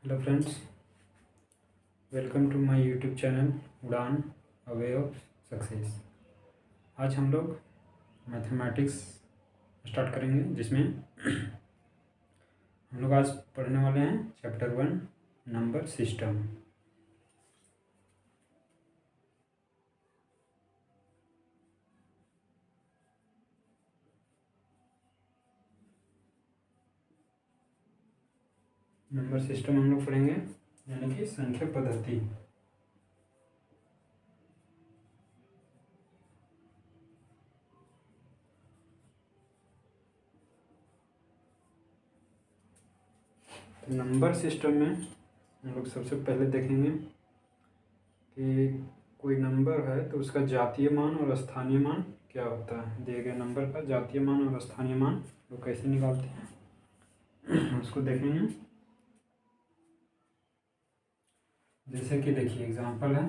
Hello friends, welcome to my YouTube channel Udaan a way of success. आज हम लोग mathematics start करेंगे, जिसमें हम लोग आज पढ़ने वाले हैं chapter 1 number system. Number system हम लोग पढ़ेंगे, यानी कि संख्या पद्धति। तो नंबर सिस्टम में हम लोग सबसे पहले देखेंगे कि कोई नंबर है तो उसका जातीय मान और स्थानीय मान क्या होता है। दिए गए नंबर का जातीय मान और स्थानीय मान लोग कैसे निकालते हैं उसको देखेंगे। जैसे कि देखिए एग्जांपल है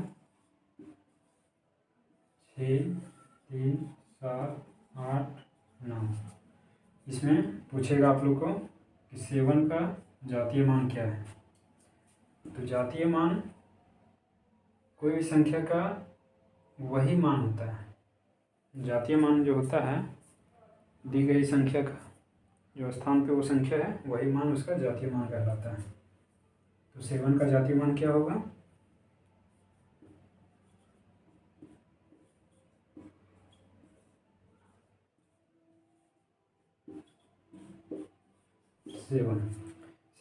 6, 3, 7, 8, 9। इसमें पूछेगा आप लोग को कि 7 का जातीय मान क्या है। तो जातीय मान कोई भी संख्या का वही मान होता है। जातीय मान जो होता है दी गई संख्या का जो स्थान पे वो संख्या है वही मान उसका जातीय मान कहलाता है। तो 7 का जातीय मान क्या होगा?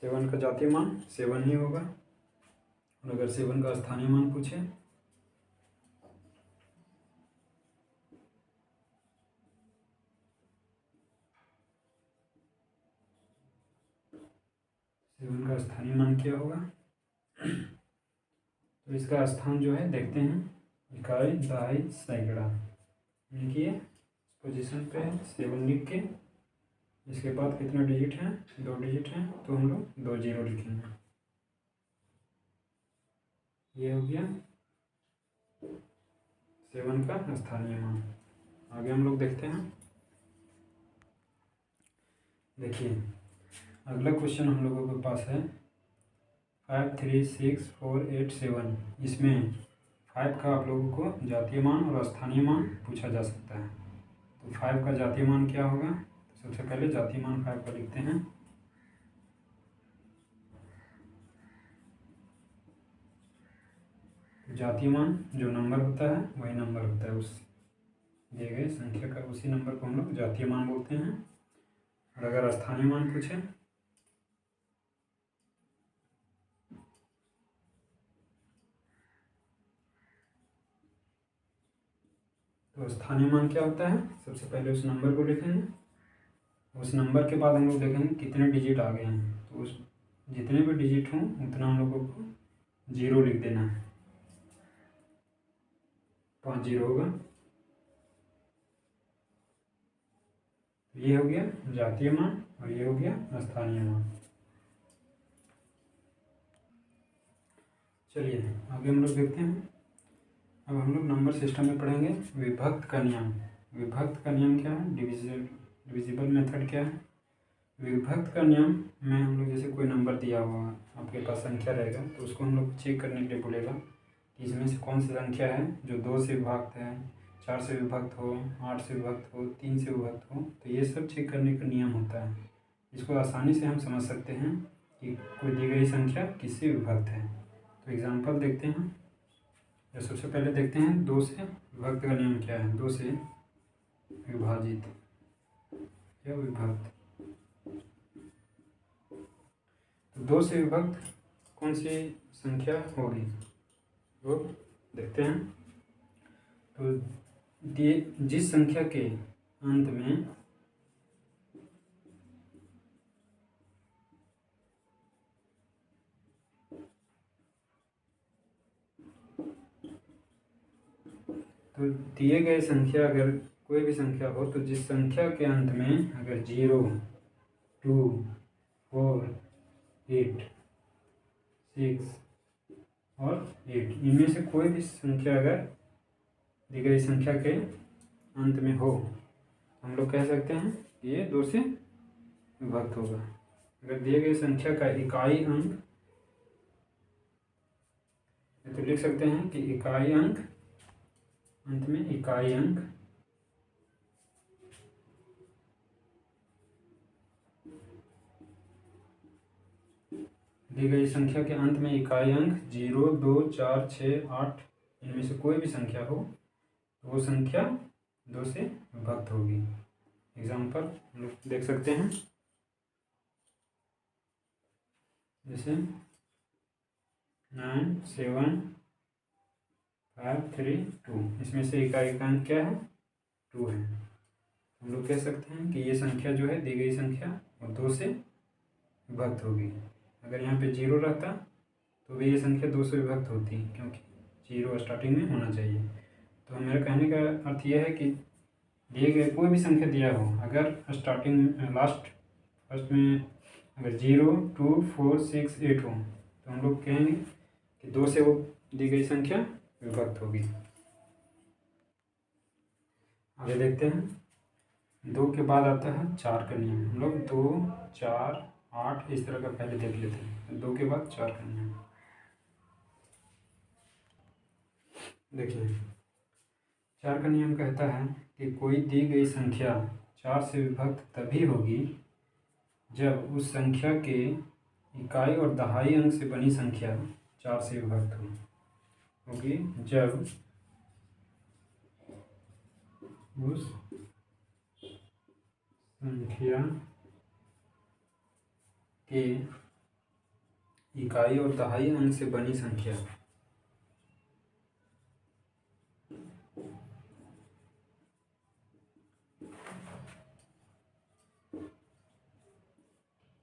7 का जातीय मान 7 ही होगा। और अगर 7 का स्थानीय मान पूछे 7 का स्थानीय मान क्या होगा? तो इसका स्थान जो है देखते हैं, इकाई, दहाई, सैकड़ा। देखिए पोजीशन पे है 7 लिख के, इसके बाद कितना डिजिट है? 2 डिजिट हैं, तो हम लोग 2 जीरो लिखेंगे। ये हो गया 7 का स्थानीय मान। आगे हम लोग देखते हैं। देखिए अगला क्वेश्चन हम लोगों के पास है 5, 3, 6, 4, 8, 7। इसमें 5 का आप लोगों को जातीय मान और स्थानीय मान पूछा जा सकता है। तो 5 का जातीय मान क्या होगा? तो सबसे पहले जातीय मान 5 का लिखते हैं। जातीय मान जो नंबर होता है वही नंबर होता है, उस दिए गए संख्या का उसी नंबर को हम लोग जातीय मान बोलते हैं। और अगर स्थानीय मान पूछे तो स्थानीय मान क्या होता है? सबसे पहले उस नंबर को लिखेंगे, उस नंबर के बाद हम लोग देखेंगे कितने डिजिट आ गए हैं। तो उस जितने भी डिजिट हों उतना हम लोगों को जीरो लिख देना है। 5 जीरो होगा। ये हो गया जातीय मान और ये हो गया स्थानीय मान। चलिए आगे हम लोग देखते हैं। अब हम लोग नंबर सिस्टम में पढ़ेंगे विभक्त का नियम। विभक्त का नियम क्या है? डिविजिबल मेथड क्या है? विभक्त का नियम में हम लोग जैसे कोई नंबर दिया हुआ आपके पास संख्या रहेगा, तो उसको हम लोग चेक करने के लिए बोलेगा कि इसमें से कौन सी संख्या है जो 2 से विभक्त है, 4 से विभक्त हो, 8 से विभक्त हो, 3 से विभक्त हो। तो ये सब चेक करने का नियम होता है। इसको आसानी से हम समझ सकते हैं कि कोई दी गई संख्या किससे विभक्त है। तो एग्जाम्पल देखते हैं। तो सबसे पहले देखते हैं 2 से विभक्त का नियम क्या है। 2 से विभाजित या विभक्त। तो 2 से विभक्त कौन सी संख्या होगी वो देखते हैं। तो जिस संख्या के अंत में तो दिए गए संख्या अगर कोई भी संख्या हो तो जिस संख्या के अंत में अगर 0, 2, 4, 8, 6 और 8 इनमें से कोई भी संख्या अगर दी गई संख्या के अंत में हो हम लोग कह सकते हैं कि ये 2 से विभक्त होगा। अगर दिए गए संख्या का इकाई अंक तो लिख सकते हैं कि इकाई अंक, अंत में इकाई अंक दी गई संख्या के अंत में इकाई अंक 0, 2, 4, 6, 8 इनमें से कोई भी संख्या हो तो वो संख्या 2 से विभक्त होगी। एग्जाम्पल हम लोग देख सकते हैं, जैसे 9, 7, 5, 3, 2 इसमें से इकाई का अंक क्या है 2 है। हम लोग कह सकते हैं कि ये संख्या जो है दी गई संख्या और 2 से विभक्त होगी। अगर यहाँ पे 0 रहता तो भी ये संख्या 2 से विभक्त होती, क्योंकि 0 स्टार्टिंग में होना चाहिए। तो मेरा कहने का अर्थ यह है कि दिए गए कोई भी संख्या दिया हो, अगर स्टार्टिंग फर्स्ट में अगर 0, 2, 4, 6, 8 हो तो हम लोग कहेंगे कि 2 से वो दी गई संख्या विभक्त होगी। आगे देखते हैं, 2 के बाद आता है 4 का नियम। हम लोग 2, 4, 8 इस तरह का पहले देख लेते हैं। 2 के बाद 4 का नियम देखिए। 4 का नियम कहता है कि कोई दी गई संख्या 4 से विभक्त तभी होगी जब उस संख्या के इकाई और दहाई अंक से बनी संख्या 4 से विभक्त होगी। जब उस संख्या के इकाई और दहाई अंक से बनी संख्या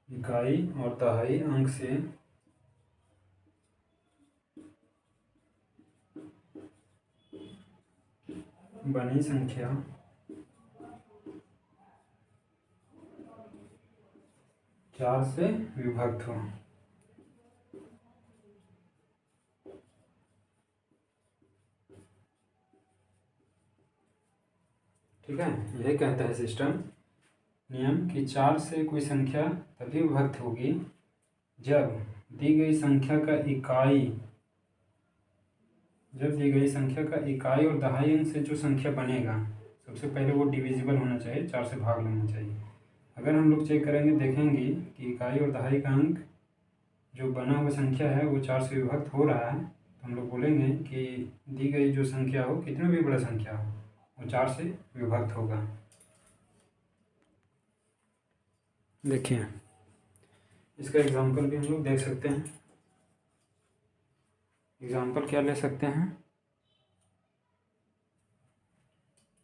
इकाई और दहाई अंक से बनी संख्या 4 से विभक्त हो। ठीक है, यही कहता है सिस्टम नियम कि 4 से कोई संख्या तभी विभक्त होगी जब दी गई संख्या का इकाई और दहाई अंक से जो संख्या बनेगा, सबसे पहले वो डिविजिबल होना चाहिए, 4 से भाग लेना चाहिए। अगर हम लोग चेक करेंगे, देखेंगे कि इकाई और दहाई का अंक जो बना हुआ संख्या है वो 4 से विभक्त हो रहा है, तो हम लोग बोलेंगे कि दी गई जो संख्या हो, कितना भी बड़ा संख्या हो, वो 4 से विभक्त होगा। देखिए, इसका एग्जाम्पल भी हम लोग देख सकते हैं। एग्जाम्पल क्या ले सकते हैं,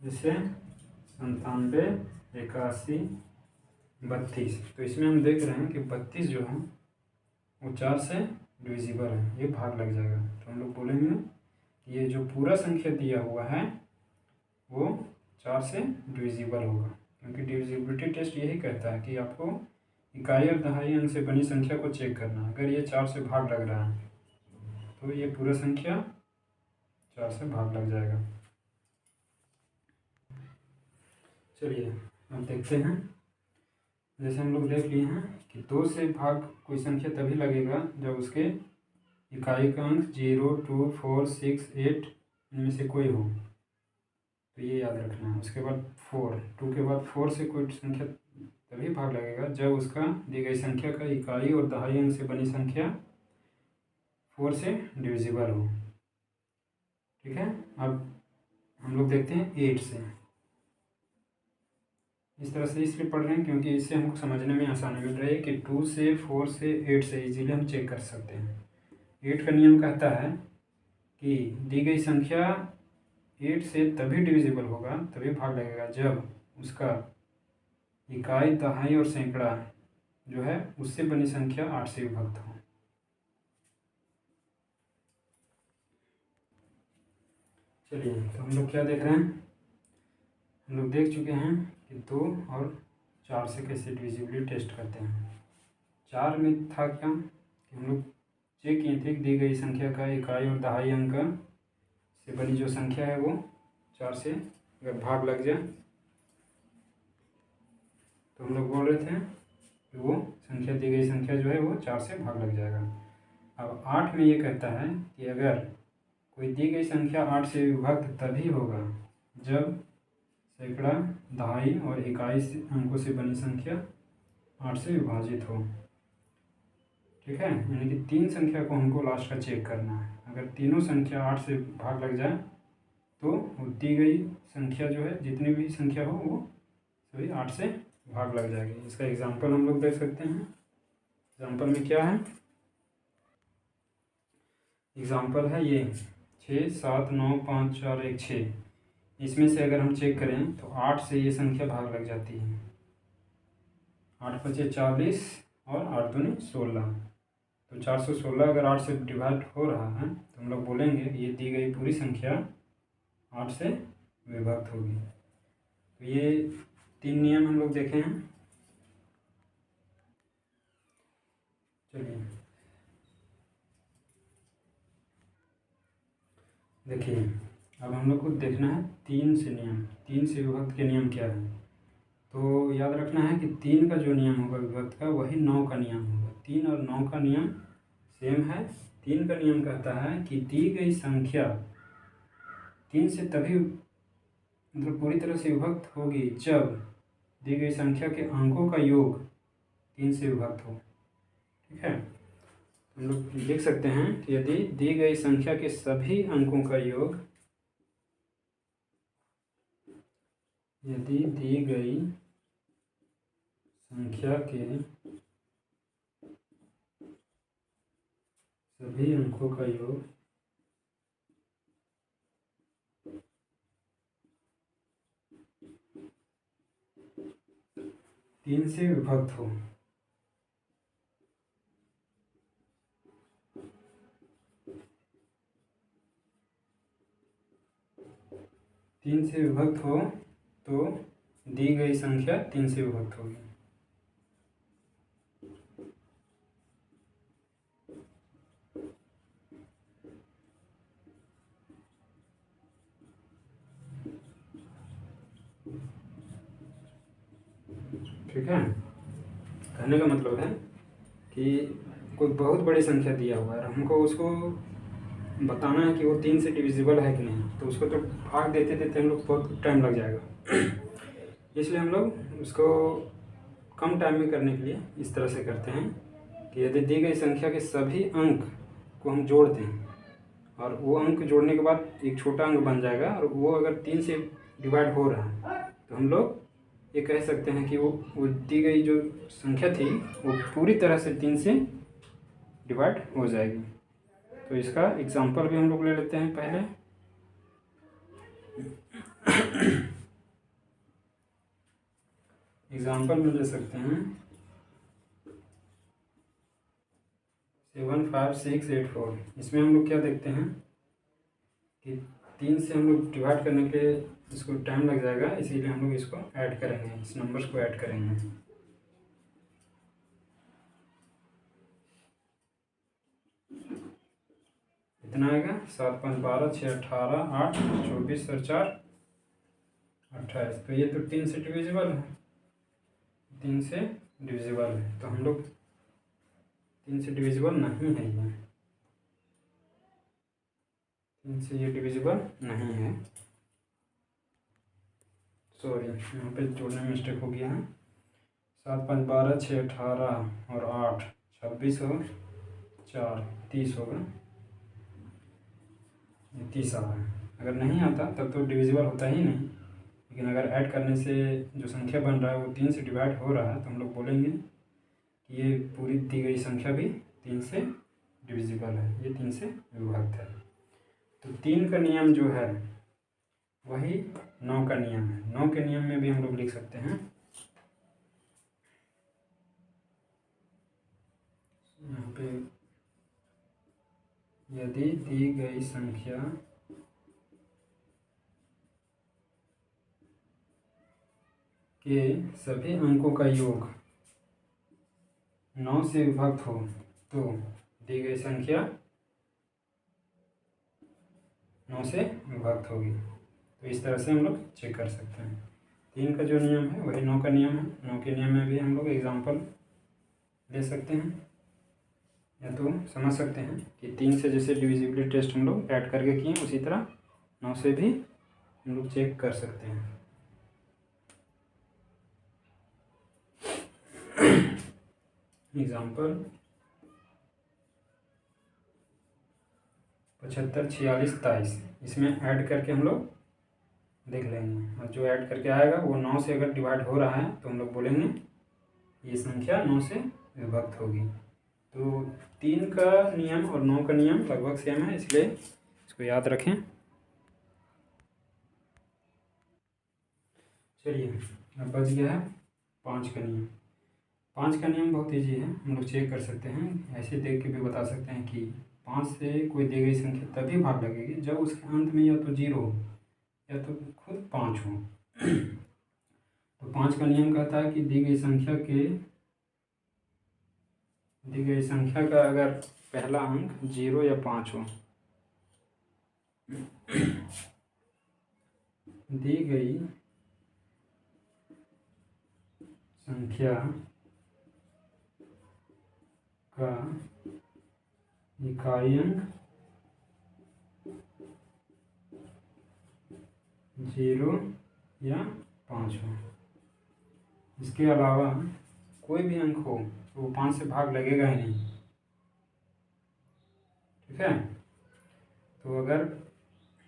जैसे 97, 81, 32। तो इसमें हम देख रहे हैं कि 32 जो है वो 4 से डिविजिबल है, ये भाग लग जाएगा। तो हम लोग बोलेंगे ये जो पूरा संख्या दिया हुआ है वो 4 से डिविजिबल होगा, क्योंकि डिविजिबिलिटी टेस्ट यही कहता है कि आपको इकाई और दहाई अंक से बनी संख्या को चेक करना। अगर ये 4 से भाग लग रहा है तो ये पूरा संख्या 4 से भाग लग जाएगा। चलिए अब देखते हैं, जैसे हम लोग देख लिए हैं कि 2 से भाग कोई संख्या तभी लगेगा जब उसके इकाई का अंक 0, 2, 4, 6, 8 इनमें से कोई हो, तो ये याद रखना है। उसके बाद 4, 2 के बाद 4 से कोई संख्या तभी भाग लगेगा जब उसका दी गई संख्या का इकाई और दहाई अंक से बनी संख्या 4 से डिविजिबल हो। ठीक है, अब हम लोग देखते हैं 8 से। इस तरह से इसलिए पढ़ रहे हैं क्योंकि इससे हमको समझने में आसानी मिल रही है कि 2 से, 4 से, 8 से इजीली हम चेक कर सकते हैं। 8 का नियम कहता है कि दी गई संख्या 8 से तभी डिविजिबल होगा, तभी भाग लगेगा जब उसका इकाई, दहाई और सैकड़ा जो है उससे बनी संख्या 8 से विभक्त हो। चलिए, तो हम लोग क्या देख रहे हैं, हम लोग देख चुके हैं कि 2 और 4 से कैसे डिविजिबिलिटी टेस्ट करते हैं। 4 में था क्या कि हम लोग चेक किए थे कि दी गई संख्या का इकाई और दहाई अंक से बनी जो संख्या है वो 4 से अगर भाग लग जाए तो हम लोग बोल रहे थे कि वो संख्या, दी गई संख्या जो है वो 4 से भाग लग जाएगा। अब 8 में ये कहता है कि अगर कोई दी गई संख्या 8 से विभक्त तभी होगा जब सैकड़ा, दहाई और इकाई अंकों से बनी संख्या 8 से विभाजित हो। ठीक है, यानी कि 3 संख्या को हमको लास्ट का चेक करना है। अगर तीनों संख्या 8 से भाग लग जाए तो वो दी गई संख्या जो है, जितनी भी संख्या हो वो सभी 8 से भाग लग जाएगी। इसका एग्जाम्पल हम लोग देख सकते हैं। एग्जाम्पल में क्या है, एग्जाम्पल है ये 6, 7, 9, 5, 4, 1, 6। इसमें से अगर हम चेक करें तो 8 से ये संख्या भाग लग जाती है। 8 5 40 और 8 दूनी 16। तो 416 अगर 8 से डिवाइड हो रहा है तो हम लोग बोलेंगे कि ये दी गई पूरी संख्या 8 से विभक्त होगी। तो ये 3 नियम हम लोग देखे हैं। चलिए देखिए, अब हम लोग को देखना है 3 से नियम, 3 से विभक्त के नियम क्या है। तो याद रखना है कि 3 का जो नियम होगा विभक्त का वही 9 का नियम होगा। 3 और 9 का नियम सेम है। 3 का नियम कहता है कि दी गई संख्या 3 से तभी मतलब पूरी तरह से विभक्त होगी जब दी गई संख्या के अंकों का योग 3 से विभक्त हो। ठीक है, हम लोग लिख सकते हैं कि यदि दी गई संख्या के सभी अंकों का योग, यदि दी गई संख्या के सभी अंकों का योग 3 से विभक्त हो, तो दी गई संख्या 3 से विभक्त होगी। ठीक है, कहने का मतलब है कि कोई बहुत बड़ी संख्या दिया हुआ है, हमको उसको बताना है कि वो 3 से डिविजिबल है कि नहीं। तो उसको तो भाग देते देते हम लोग बहुत टाइम लग जाएगा। इसलिए हम लोग उसको कम टाइम में करने के लिए इस तरह से करते हैं कि यदि दी गई संख्या के सभी अंक को हम जोड़ दें और वो अंक जोड़ने के बाद एक छोटा अंक बन जाएगा और वो अगर 3 से डिवाइड हो रहा है तो हम लोग ये कह सकते हैं कि वो दी गई जो संख्या थी वो पूरी तरह से 3 से डिवाइड हो जाएगी। तो इसका एग्जाम्पल भी हम लोग ले लेते हैं पहले। एग्जाम्पल में ले सकते हैं 7, 5, 6, 8, 4। इसमें हम लोग क्या देखते हैं कि 3 से हम लोग डिवाइड करने के लिए इसको टाइम लग जाएगा, इसीलिए हम लोग इसको ऐड करेंगे, इस नंबर्स को ऐड करेंगे। कितना आएगा, 7, 5, 12, 6, 18, 8, 24 और 4, 28। तो ये तो 3 से डिविजिबल है, 3 से डिविजिबल है। तो हम लोग 3 से डिविजिबल नहीं है, ये 3 से ये डिविजिबल नहीं है। सॉरी, यहाँ पे जोड़ने में मिस्टेक हो गया है। 7, 5, 12, 6, 18 और 8, 26 और 4, 30 होगा। ये 30 आ रहा है। अगर नहीं आता तब तो डिविजिबल होता ही नहीं, लेकिन अगर ऐड करने से जो संख्या बन रहा है वो 3 से डिवाइड हो रहा है तो हम लोग बोलेंगे कि ये पूरी दी गई संख्या भी 3 से डिविजिबल है, ये 3 से विभक्त है। तो 3 का नियम जो है वही 9 का नियम है। 9 के नियम में भी हम लोग लिख सकते हैं, यहाँ पे यदि दी गई संख्या के सभी अंकों का योग 9 से विभक्त हो तो दी गई संख्या 9 से विभक्त होगी। तो इस तरह से हम लोग चेक कर सकते हैं। 3 का जो नियम है वही 9 का नियम है। 9 के नियम में भी हम लोग एग्जाम्पल ले सकते हैं। या तो समझ सकते हैं कि 3 से जैसे डिविजिबिलिटी टेस्ट हम लोग ऐड करके किए, उसी तरह 9 से भी हम लोग चेक कर सकते हैं। एग्जाम्पल 75, 46, 23, इसमें ऐड करके हम लोग देख लेंगे, और जो ऐड करके आएगा वो 9 से अगर डिवाइड हो रहा है तो हम लोग बोलेंगे ये संख्या 9 से विभक्त होगी। तो 3 का नियम और 9 का नियम लगभग सेम है, इसलिए इसको याद रखें। चलिए अब बच गया है 5 का नियम। 5 का नियम बहुत ईजी है, हम लोग चेक कर सकते हैं, ऐसे देख के भी बता सकते हैं कि 5 से कोई दी गई संख्या तभी भाग लगेगी जब उसके अंत में या तो 0 हो या तो खुद 5 हो। तो 5 का नियम कहता है कि दी गई संख्या का अगर पहला अंक 0 या 5 हो, दी गई संख्या का इकाई अंक 0 या 5 हो, इसके अलावा कोई भी अंक हो तो वो 5 से भाग लगेगा ही नहीं। ठीक है, तो अगर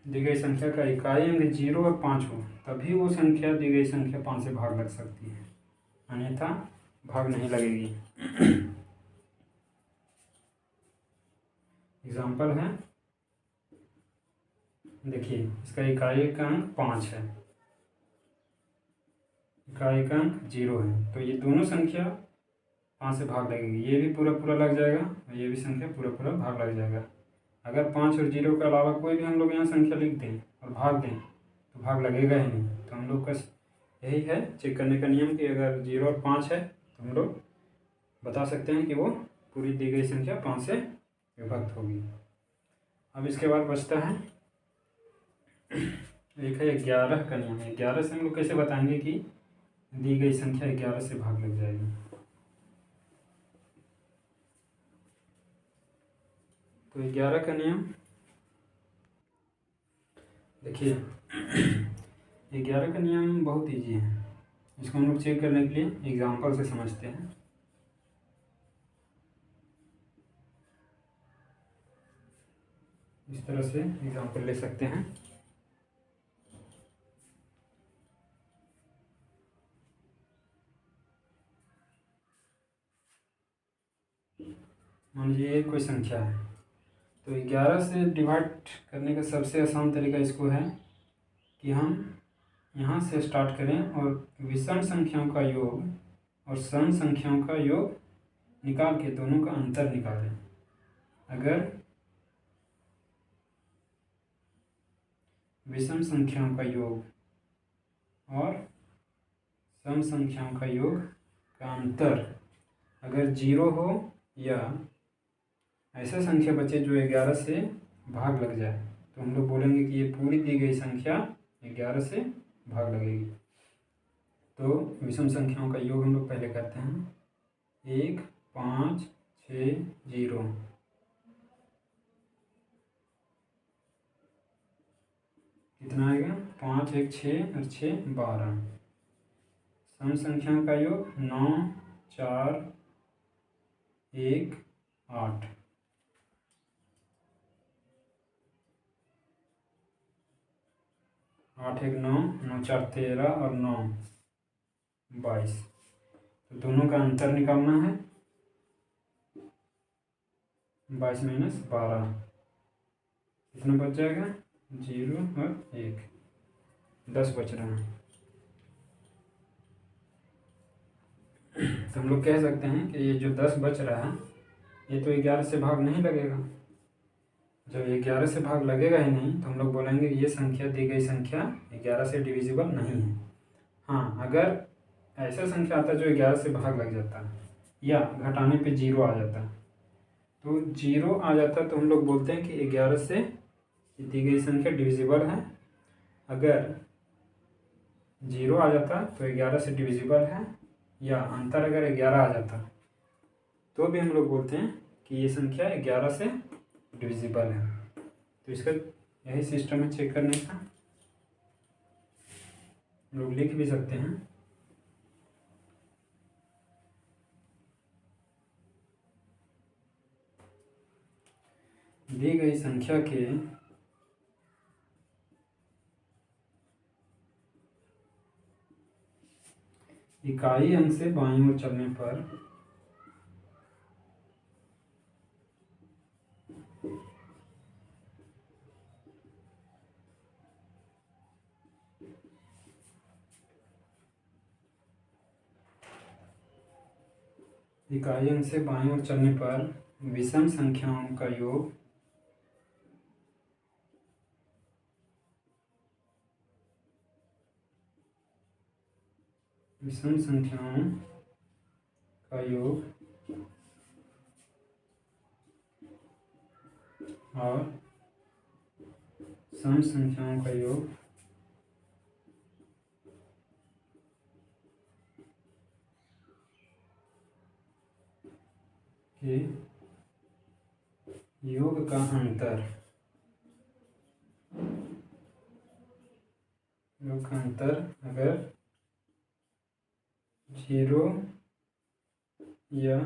दी गई संख्या का इकाई अंक 0 और 5 हो तभी वो संख्या दी गई संख्या 5 से भाग लग सकती है, अन्यथा भाग नहीं लगेगी। एग्जाम्पल है, देखिए इसका इकाई का अंक 5 है, इकाई का अंक 0 है, तो ये दोनों संख्या 5 से भाग लगेगी, ये भी पूरा पूरा लग जाएगा और ये भी संख्या पूरा पूरा भाग लग जाएगा। अगर 5 और 0 के अलावा कोई भी हम लोग यहाँ संख्या लिख दें और भाग दें तो भाग लगेगा ही नहीं। तो हम लोग का यही है चेक करने का नियम कि अगर 0 और 5 है तो हम लोग बता सकते हैं कि वो पूरी दी गई संख्या 5 से विभक्त होगी। अब इसके बाद बचता है एक है 11 का नियम। 11 से हम लोग कैसे बताएंगे कि दी गई संख्या 11 से भाग लग जाएगी। तो 11 का नियम देखिए 11 का नियम बहुत ईजी है, इसको हम लोग चेक करने के लिए एग्जाम्पल से समझते हैं। इस तरह से एग्जाम्पल ले सकते हैं। मान लीजिए कोई संख्या है, तो 11 से डिवाइड करने का सबसे आसान तरीका इसको है कि हम यहाँ से स्टार्ट करें और विषम संख्याओं का योग और सम संख्याओं का योग निकाल के दोनों का अंतर निकालें। अगर विषम संख्याओं का योग और सम संख्याओं का योग का अंतर अगर 0 हो या ऐसा संख्या बचे जो 11 से भाग लग जाए तो हम लोग बोलेंगे कि ये पूरी दी गई संख्या 11 से भाग लगेगी। तो विषम संख्याओं का योग हम लोग पहले करते हैं, 1, 5, 6, 0। कितना आएगा? 5, 1, 6 और 6, 12। सम संख्याओं का योग 9, 4, 1, 8। 8, 1, 9, 9, 4, 13 और 9, 22। तो दोनों का अंतर निकालना है, 22 माइनस 12 कितना बच जाएगा? 0 और 1, 10 बच रहा है। तो हम लोग कह सकते हैं कि ये जो 10 बच रहा है ये तो 11 से भाग नहीं लगेगा। जब 11 से भाग लगेगा ही नहीं तो हम लोग बोलेंगे ये संख्या दी गई संख्या 11 से डिविजिबल नहीं है। हाँ, अगर ऐसा संख्या आता जो 11 से भाग लग जाता या घटाने पे 0 आ जाता, तो 0 आ जाता तो हम लोग बोलते हैं कि 11 से दी गई संख्या डिविजिबल है। अगर 0 आ जाता तो 11 से डिविजिबल है, या अंतर अगर 11 आ जाता तो भी हम लोग बोलते हैं कि ये संख्या 11 से डिविजिबल है। तो इसका यही सिस्टम है चेक करने का, लोग लिख भी सकते हैं। दी गई संख्या के इकाई अंक से बाईं ओर चलने पर इकाई अंक से बाईं ओर चलने पर विषम संख्याओं का योग विषम संख्याओं का योग और सम संख्याओं का योग के योग का अंतर अगर 0 या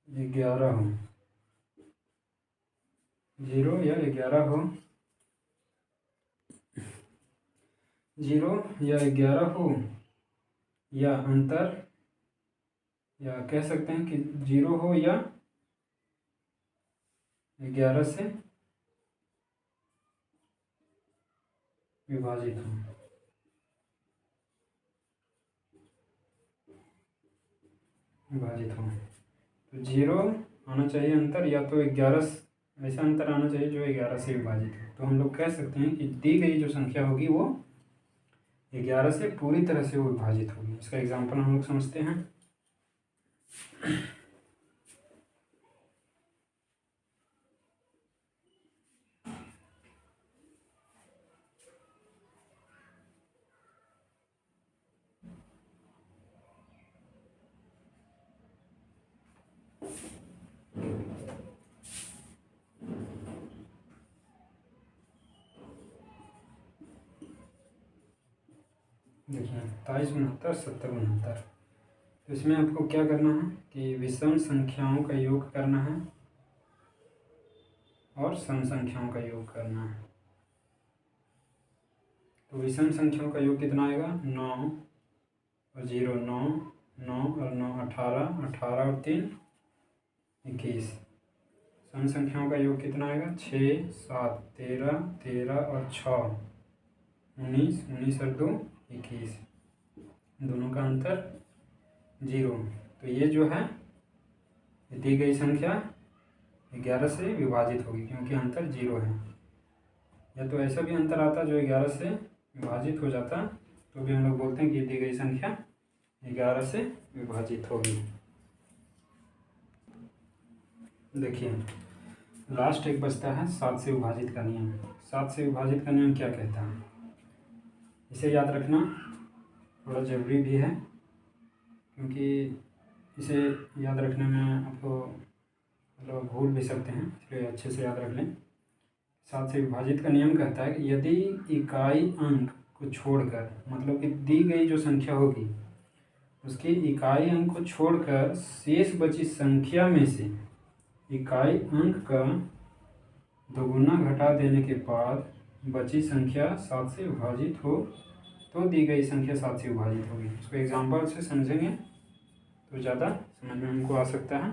11 हो, 0 या 11 हो, 0 या 11 हो, या अंतर, या कह सकते हैं कि 0 हो या 11 से विभाजित हो। तो 0 आना चाहिए अंतर, या तो 11 ऐसा अंतर आना चाहिए जो 11 से विभाजित हो। तो हम लोग कह सकते हैं कि दी गई जो संख्या होगी वो 11 से पूरी तरह से वो विभाजित होगी। इसका एग्जाम्पल हम लोग समझते हैं। देखिए 27 69 70 69। तो इसमें आपको क्या करना है कि विषम संख्याओं का योग करना है और सम संख्याओं का योग करना है। तो विषम संख्याओं का योग कितना आएगा? 9 और 0 9, 9 और 9 18, 18 और 3 21। सम संख्याओं का योग कितना आएगा? 6 7 13, 13 और 6 19, 19 और 2 21। दोनों का अंतर 0। तो ये जो है दी गई संख्या 11 से विभाजित होगी क्योंकि अंतर 0 है। या तो ऐसा भी अंतर आता जो 11 से विभाजित हो जाता, तो भी हम लोग बोलते हैं कि दी गई संख्या 11 से विभाजित होगी। देखिए लास्ट एक बचता है 7 से विभाजित का नियम। 7 से विभाजित का नियम क्या कहता है, इसे याद रखना थोड़ा ज़रूरी भी है, क्योंकि इसे याद रखने में आपको मतलब भूल भी सकते हैं, इसलिए अच्छे से याद रख लें। 7 से विभाजित का नियम कहता है कि यदि इकाई अंक को छोड़कर, मतलब कि दी गई जो संख्या होगी उसकी इकाई अंक को छोड़कर शेष बची संख्या में से इकाई अंक का दोगुना घटा देने के बाद बची संख्या 7 से विभाजित हो तो दी गई संख्या 7 से विभाजित होगी। इसको एग्जाम्पल से समझेंगे तो ज़्यादा समझ में हमको आ सकता है।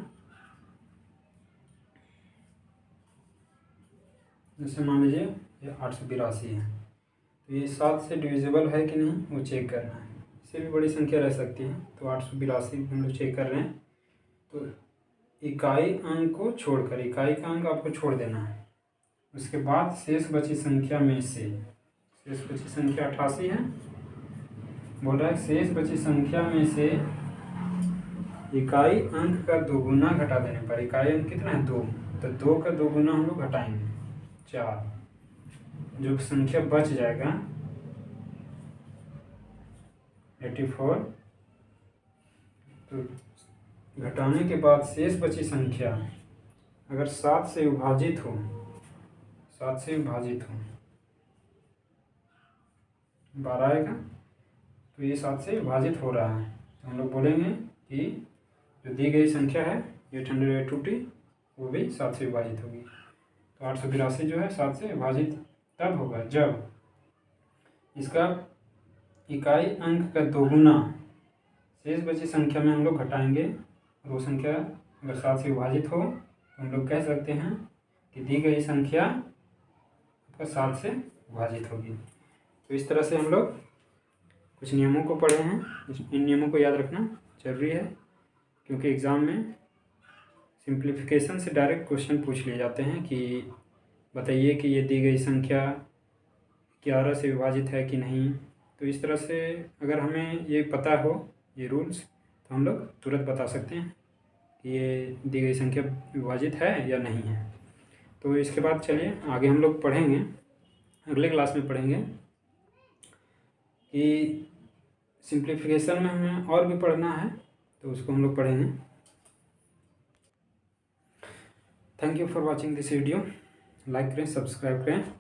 जैसे मान लीजिए ये 882 है, तो ये 7 से डिविजिबल है कि नहीं वो चेक करना है। इससे भी बड़ी संख्या रह सकती है, तो 882 हम लोग चेक कर रहे हैं। तो इकाई अंक को छोड़कर, इकाई का अंक आपको छोड़ देना है, उसके बाद शेष बची संख्या में से, शेष बची संख्या 88 है, बोल रहा है शेष बची संख्या में से इकाई अंक का दोगुना घटा देने पर, इकाई अंक कितना है 2, तो 2 का दोगुना हम लोग घटाएंगे 4, जो संख्या बच जाएगा 84, तो घटाने के बाद शेष बची संख्या अगर 7 से विभाजित हो, 7 से विभाजित हो, 12 आएगा, तो ये 7 से विभाजित हो रहा है, तो हम लोग बोलेंगे कि जो दी गई संख्या है 880 वो भी 7 से विभाजित होगी। तो 882 जो है 7 से विभाजित तब होगा जब इसका इकाई अंक का दोगुना शेष बची संख्या में हम लोग घटाएंगे, और वो संख्या अगर 7 से विभाजित हो तो हम लोग कह सकते हैं कि दी गई संख्या आपका 7 से विभाजित होगी। तो इस तरह से हम लोग कुछ नियमों को पढ़े हैं। इन नियमों को याद रखना जरूरी है, क्योंकि एग्ज़ाम में सिंप्लीफिकेशन से डायरेक्ट क्वेश्चन पूछ लिए जाते हैं कि बताइए कि ये दी गई संख्या 11 से विभाजित है कि नहीं। तो इस तरह से अगर हमें ये पता हो ये रूल्स, तो हम लोग तुरंत बता सकते हैं कि ये दी गई संख्या विभाजित है या नहीं है। तो इसके बाद चलिए आगे हम लोग पढ़ेंगे, अगले क्लास में पढ़ेंगे कि सिंप्लीफिकेशन में हमें और भी पढ़ना है, तो उसको हम लोग पढ़ेंगे। Thank you for watching this video. Like करें, सब्सक्राइब करें।